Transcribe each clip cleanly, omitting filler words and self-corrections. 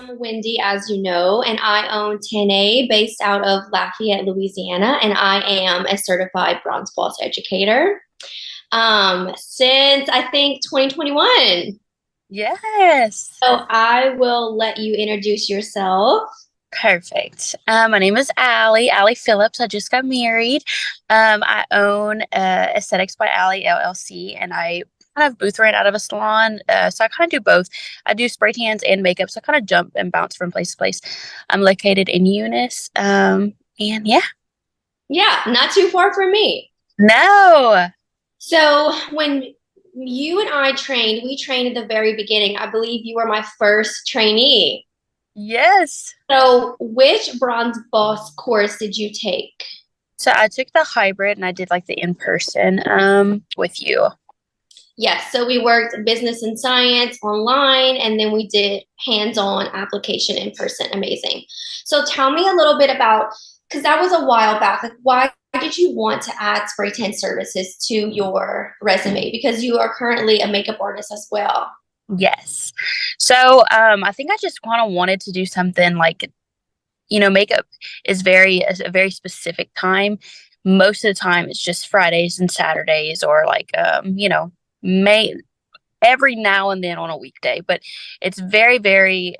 I'm Wendy, as you know, and I own 10A based out of Lafayette, Louisiana, and I am a certified bronze boss educator since I think 2021. Yes. So I will let you introduce yourself. Perfect. My name is Allie Phillips. I just got married. I own Aesthetics by Allie LLC, and I kind of booth rent out of a salon. So I kind of do both. I do spray tans and makeup, so I kind of jump and bounce from place to place. I'm located in Eunice. And yeah, Yeah, not too far from me. no, So when you and I trained, we trained at the very beginning. I believe you were my first trainee. yes. So which bronze boss course did you take? So I took the hybrid and I did like the in person with you. Yes, so we worked business and science online, and then we did hands-on application in person. Amazing. So tell me a little bit about, because that was a while back. Like, why did you want to add spray tan services to your resume? Because you are currently a makeup artist as well. Yes. So I think I just kind of wanted to do something like, makeup is a very specific time. Most of the time it's just Fridays and Saturdays or like may every now and then on a weekday, but it's very, very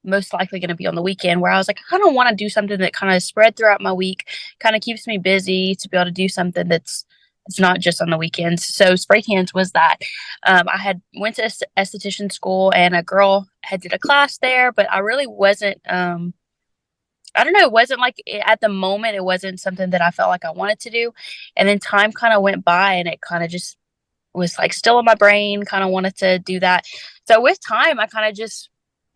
most likely going to be on the weekend where I was like, I kind of want to do something that kind of spread throughout my week, kind of keeps me busy to be able to do something that's it's not just on the weekends. So spray tans was that. I had went to esthetician school and a girl had did a class there, but I really wasn't I don't know, it wasn't like at the moment, it wasn't something that I felt like I wanted to do. And then time kind of went by and it kind of just was like still in my brain, kind of wanted to do that. So with time, I kind of just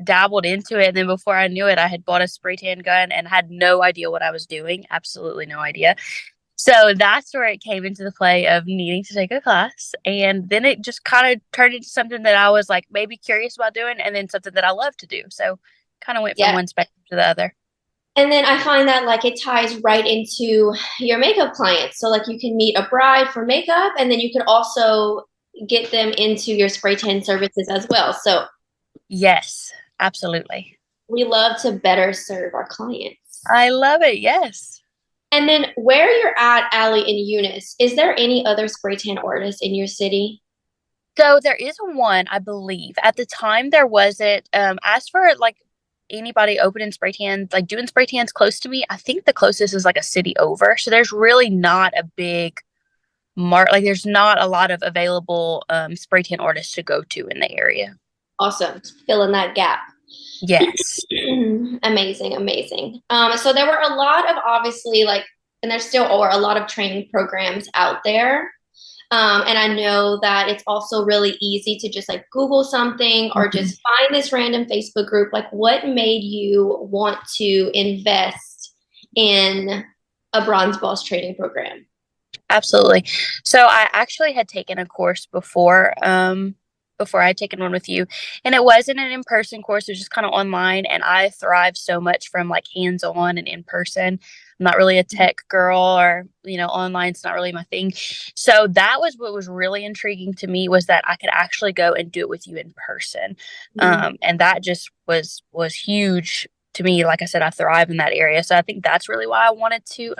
dabbled into it. And then before I knew it, I had bought a spray tan gun and had no idea what I was doing. Absolutely no idea. So that's where it came into the play of needing to take a class. And then it just kind of turned into something that I was like maybe curious about doing and then something that I love to do. So kind of went from Yeah. one spectrum to the other. And then I find that like it ties right into your makeup clients. So like you can meet a bride for makeup, and then you could also get them into your spray tan services as well. So Yes, absolutely. we love to better serve our clients. I love it. Yes. And then where you're at, Allie and Eunice, is there any other spray tan artists in your city? So there is one, I believe. At the time, there wasn't. As for like anybody opening spray tans, like doing spray tans close to me, I think the closest is like a city over. So there's really not a big like there's not a lot of available spray tan artists to go to in the area. Awesome. Filling that gap. Yes. Amazing, amazing. So there were a lot of obviously like, and there still are a lot of training programs out there. And I know that it's also really easy to just like Google something or Mhm. just find this random Facebook group. Like, what made you want to invest in a bronze boss training program? Absolutely. So I actually had taken a course before I had taken one with you. And it wasn't an in-person course, it was just kind of online. And I thrive so much from like hands-on and in person. I'm not really a tech girl or, online's not really my thing. So that was what was really intriguing to me was that I could actually go and do it with you in person. Mhm. And that just was huge to me. Like I said, I thrive in that area. So I think that's really why I wanted to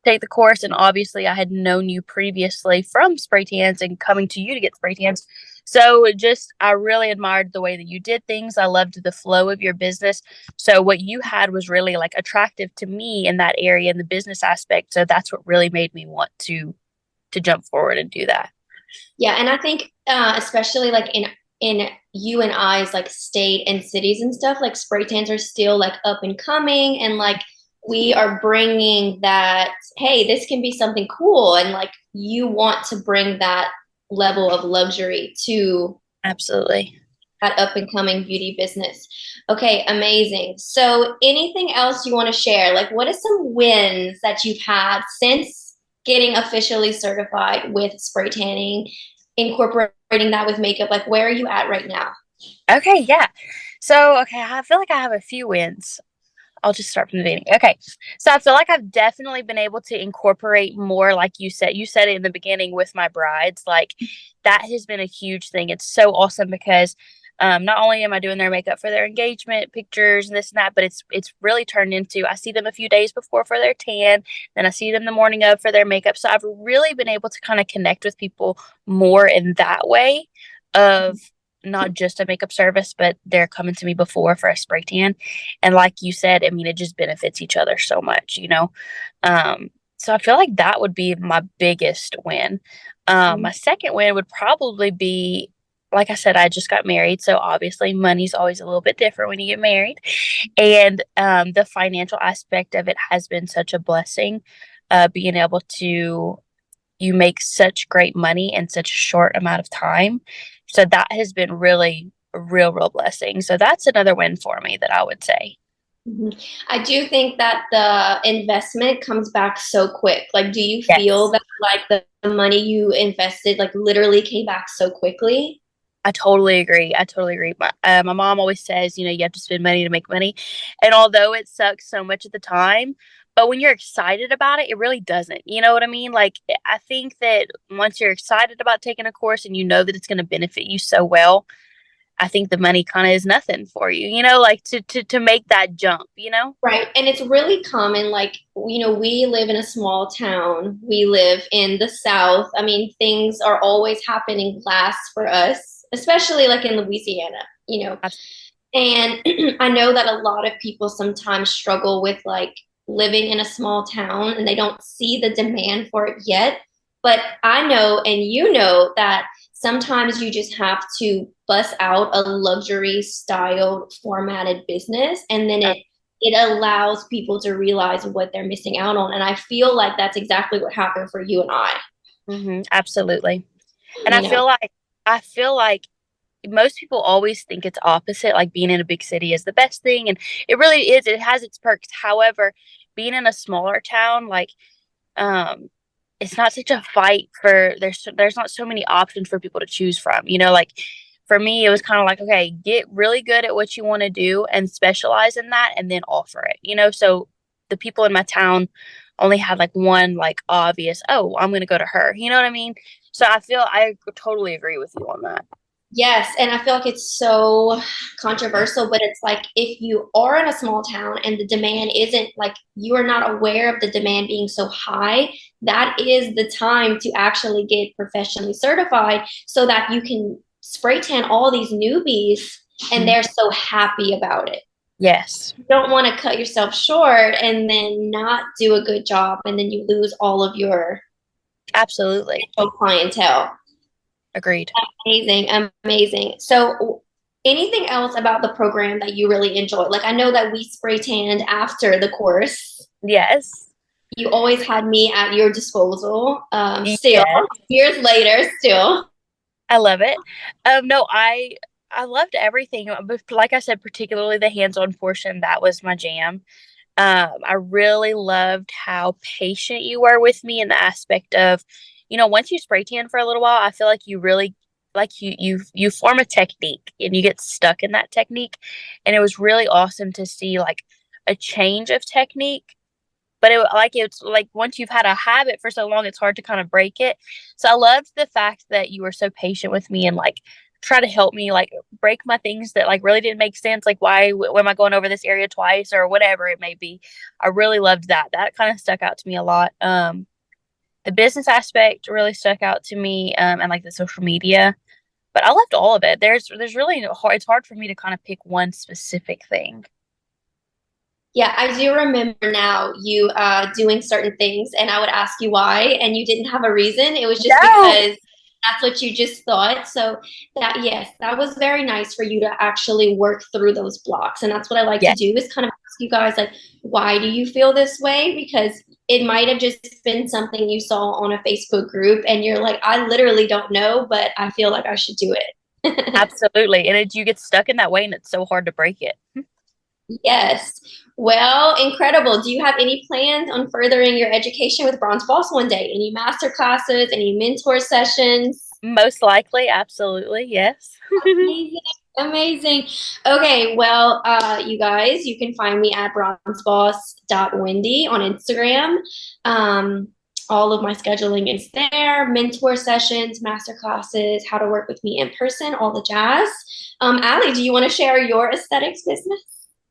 take the course. And obviously, I had known you previously from spray tans and coming to you to get spray tans. So I really admired the way that you did things. I loved the flow of your business. So what you had was really like attractive to me in that area in the business aspect. So that's what really made me want to jump forward and do that. Yeah, and I think especially like in you and I's like state and cities and stuff, like spray tans are still like up and coming, and like we are bringing that. Hey, this can be something cool, and like you want to bring that level of luxury to Absolutely. that up and coming beauty business. Okay, amazing. So, anything else you want to share? Like, what are some wins that you've had since getting officially certified with spray tanning, incorporating that with makeup? Like, where are you at right now? Okay, yeah. So, okay, I feel like I have a few wins. I'll just start from the beginning. Okay. So I feel like I've definitely been able to incorporate more, like you said. You said it in the beginning with my brides. Like that has been a huge thing. It's so awesome because Not only am I doing their makeup for their engagement pictures and this and that, but it's really turned into, I see them a few days before for their tan, then I see them the morning of for their makeup. So I've really been able to kind of connect with people more in that way of not just a makeup service, but they're coming to me before for a spray tan. And like you said, I mean, it just benefits each other so much, you know? So I feel like that would be my biggest win. My second win would probably be, like I said, I just got married. So obviously money's always a little bit different when you get married. And the financial aspect of it has been such a blessing, being able to, you make such great money in such a short amount of time. So that has been really a real blessing. So that's another win for me that I would say. Mhm. I do think that the investment comes back so quick. Like, do you feel Yes. that like the money you invested like literally came back so quickly? I totally agree. I totally agree. My mom always says, you know, you have to spend money to make money. And although it sucks so much at the time, but when you're excited about it, it really doesn't. You know what I mean? Like, I think that once you're excited about taking a course and you know that it's going to benefit you so well, I think the money kind of is nothing for you, you know, like to make that jump, you know? Right. And it's really common. Like, we live in a small town. We live in the South. I mean, things are always happening fast for us, especially like in Louisiana. Abs- And I know that a lot of people sometimes struggle with like living in a small town and they don't see the demand for it yet. But I know, and you know, that sometimes you just have to bust out a luxury styled formatted business and then ab- it allows people to realize what they're missing out on. And I feel like that's exactly what happened for you and I, Absolutely. And you know. I feel like most people always think it's opposite, like being in a big city is the best thing, and it really is. It has its perks. However, being in a smaller town, like, um, it's not such a fight for, there's not so many options for people to choose from. You know, like for me, it was kind of like, okay, get really good at what you want to do and specialize in that, and then offer it. You know, so the people in my town only had like one like obvious, oh, I'm going to go to her. You know what I mean? So I totally agree with you on that. Yes, and I feel like it's so controversial, but it's like if you are in a small town and the demand isn't like you are not aware of the demand being so high, that is the time to actually get professionally certified so that you can spray tan all these newbies and they're so happy about it. Yes, You don't want to cut yourself short and then not do a good job and then you lose all of your absolutely. clientele. Agreed. Amazing, amazing. So, anything else about the program that you really enjoyed? Like, I know that we spray tanned after the course. Yes. You always had me at your disposal. Still, Yes. years later, still. I love it. No, I loved everything, but like I said, particularly the hands-on portion, that was my jam. I really loved how patient you were with me in the aspect of, you know, once you spray tan for a little while, I feel like you really, like you form a technique and you get stuck in that technique. And it was really awesome to see like a change of technique. But it's like once you've had a habit for so long, it's hard to kind of break it. So I loved the fact that you were so patient with me and like try to help me like break my things that like really didn't make sense. Like why am I going over this area twice or whatever it may be. I really loved that. That kind of stuck out to me a lot. The business aspect really stuck out to me, and like the social media. But I loved all of it. There's really it's hard for me to kind of pick one specific thing. Yeah, I do remember now you doing certain things, and I would ask you why, and you didn't have a reason. It was just No. because that's what you just thought. So yes, that was very nice for you to actually work through those blocks, and that's what I like to Yeah. do is kind of ask you guys like, why do you feel this way? Because it might have just been something you saw on a Facebook group, and you're like, I literally don't know, but I feel like I should do it. Absolutely. And you get stuck in that way and it's so hard to break it. Yes. Well, incredible. Do you have any plans on furthering your education with Bronze Boss one day? Any master classes, any mentor sessions? Most likely, absolutely, yes. Amazing. Amazing. Okay, well, you guys, you can find me at bronzeboss.wendy on Instagram. Um, all of my scheduling is there, mentor sessions, master classes, how to work with me in person, all the jazz. Allie, do you want to share your aesthetics business?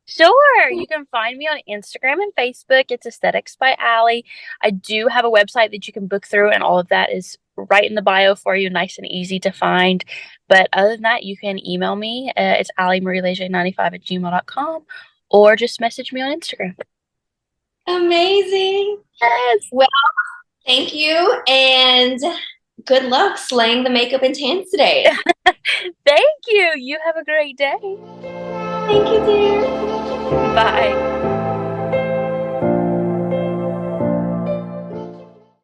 Sure. You can find me on Instagram and Facebook. It's Aesthetics by Allie. I do have a website that you can book through, and all of that is right in the bio for you, nice and easy to find. But other than that, you can email me. It's alliemarieleger95@gmail.com, or just message me on Instagram. Amazing. Yes. Well, thank you, and good luck slaying the makeup and tans today. Thank you. You have a great day. Thank you, dear. Bye.